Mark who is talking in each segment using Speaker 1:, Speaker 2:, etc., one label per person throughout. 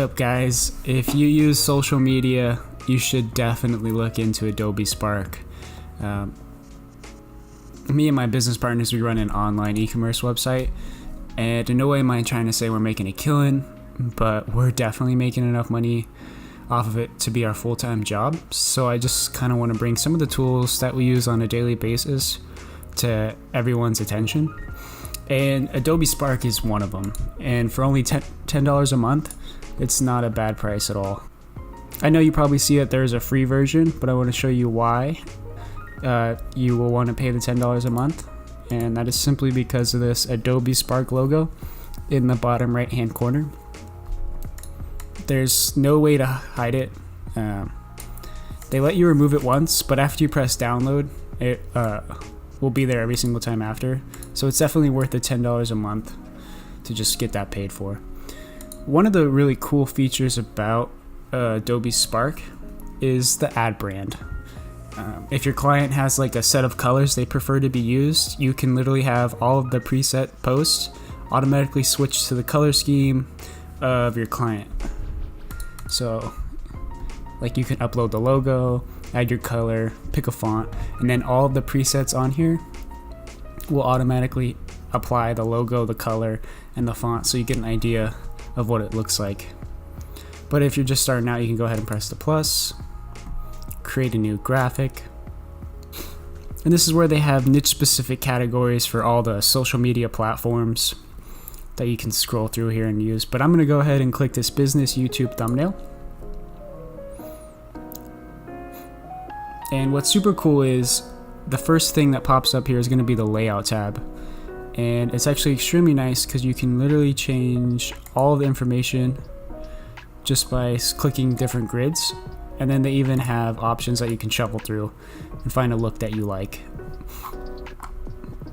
Speaker 1: up, guys? If you use social media, you should definitely look into Adobe Spark. Me and my business partners, we run an online e-commerce website, and in no way am I trying to say we're making a killing, but we're definitely making enough money off of it to be our full-time job. So I just kind of want to bring some of the tools that we use on a daily basis to everyone's attention. And Adobe Spark is one of them. And for only $10 a month, it's not a bad price at all. I know you probably see that there's a free version, but I want to show you why you will want to pay the $10 a month. And that is simply because of this Adobe Spark logo in the bottom right hand corner. There's no way to hide it. They let you remove it once, but after you press download, it will be there every single time after. So it's definitely worth the $10 a month to just get that paid for. One of the really cool features about Adobe Spark is the ad brand. If your client has like a set of colors they prefer to be used, you can literally have all of the preset posts automatically switch to the color scheme of your client. So like you can upload the logo, add your color, pick a font, and then all of the presets on here will automatically apply the logo, the color, and the font, so you get an idea of what it looks like. But if you're just starting out, you can go ahead and press the plus, create a new graphic, and this is where they have niche specific categories for all the social media platforms that you can scroll through here and use. But I'm going to go ahead and click this business YouTube thumbnail. And what's super cool is the first thing that pops up here is going to be the layout tab. And it's actually extremely nice because you can literally change all the information just by clicking different grids. And then they even have options that you can shuffle through and find a look that you like.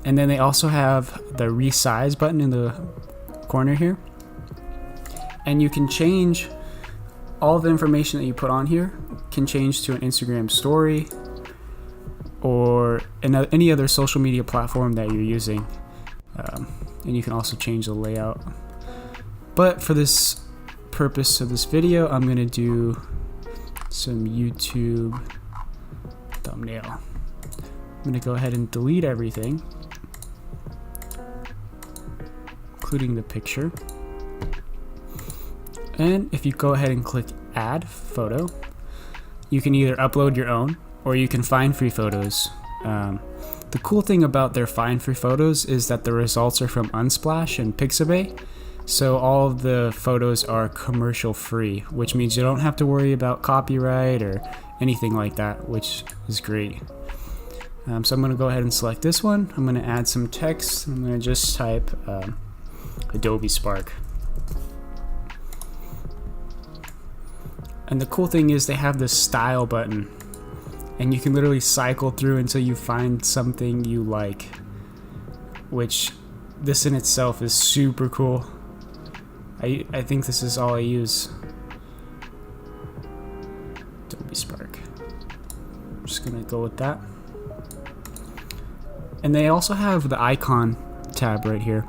Speaker 1: And then they also have the resize button in the corner here. And you can change all the information that you put on here, can change to an Instagram story or any other social media platform that you're using. And you can also change the layout. But for this purpose of this video, I'm going to do some YouTube thumbnail. I'm going to go ahead and delete everything, including the picture. And if you go ahead and click add photo, you can either upload your own or you can find free photos. The cool thing about their find free photos is that the results are from Unsplash and Pixabay. So all of the photos are commercial free, which means you don't have to worry about copyright or anything like that, which is great. So I'm going to go ahead and select this one. I'm going to add some text. I'm going to just type Adobe Spark. And the cool thing is they have this style button, and you can literally cycle through until you find something you like, which this in itself is super cool. I think this is all I use. Adobe Spark. I'm just gonna go with that. And they also have the icon tab right here,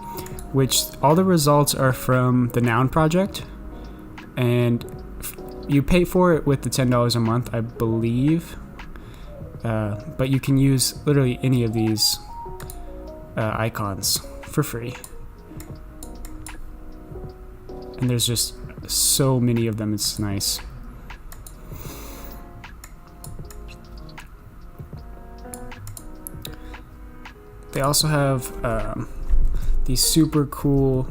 Speaker 1: which all the results are from the Noun project, and you pay for it with the $10 a month, I believe. But you can use literally any of these icons for free. And there's just so many of them, it's nice. They also have these super cool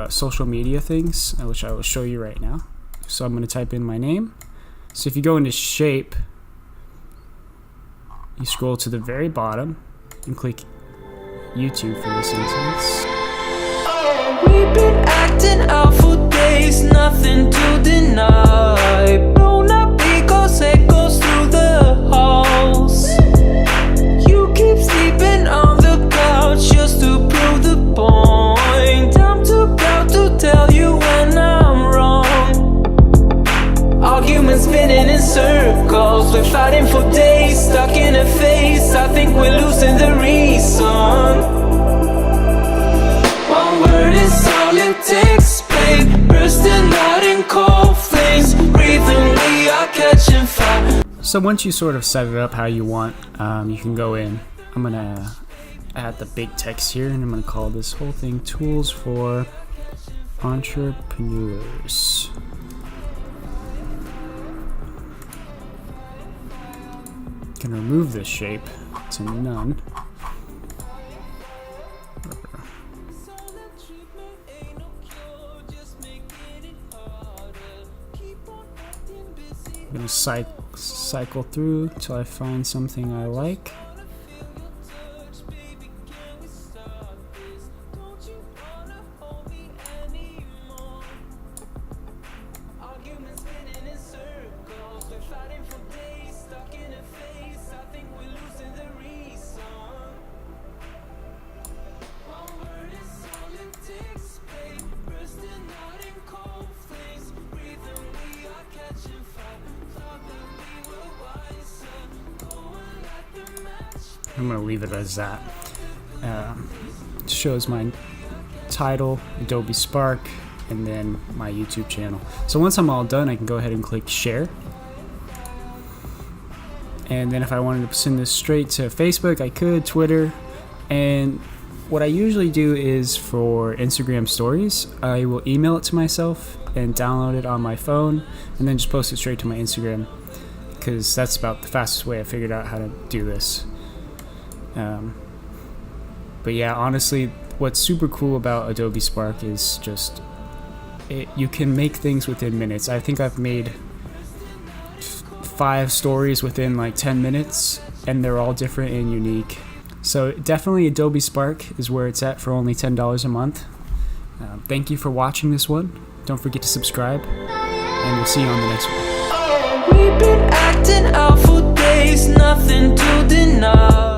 Speaker 1: social media things, which I will show you right now. So I'm going to type in my name. So if you go into shape, you scroll to the very bottom and click YouTube for this instance.
Speaker 2: We've been acting out for days, nothing to deny. Blown up because it goes through the halls. You keep sleeping on the couch just to prove the point. I'm too proud to tell you when I'm wrong. Arguments spinning in circles, we're fighting for days, stuck in a phase. I think we're losing the reason. One word is all it takes, babe. Bursting out in cold.
Speaker 1: So once you sort of set it up how you want, you can go in. I'm gonna add the big text here, and I'm gonna call this whole thing Tools for Entrepreneurs. Can remove this shape to none. I'm gonna cycle through till I find something I like. I'm gonna leave it as that. It shows my title, Adobe Spark, and then my YouTube channel. So once I'm all done, I can go ahead and click share. And then if I wanted to send this straight to Facebook, I could, Twitter. And what I usually do is for Instagram stories, I will email it to myself and download it on my phone and then just post it straight to my Instagram, because that's about the fastest way I figured out how to do this. But yeah, honestly, what's super cool about Adobe Spark is just you can make things within minutes. I think I've made 5 stories within like 10 minutes, and they're all different and unique. So definitely Adobe Spark is where it's at for only $10 a month. Thank you for watching this one. Don't forget to subscribe, and we'll see you on the next one.
Speaker 2: We've been acting out for days, nothing to deny.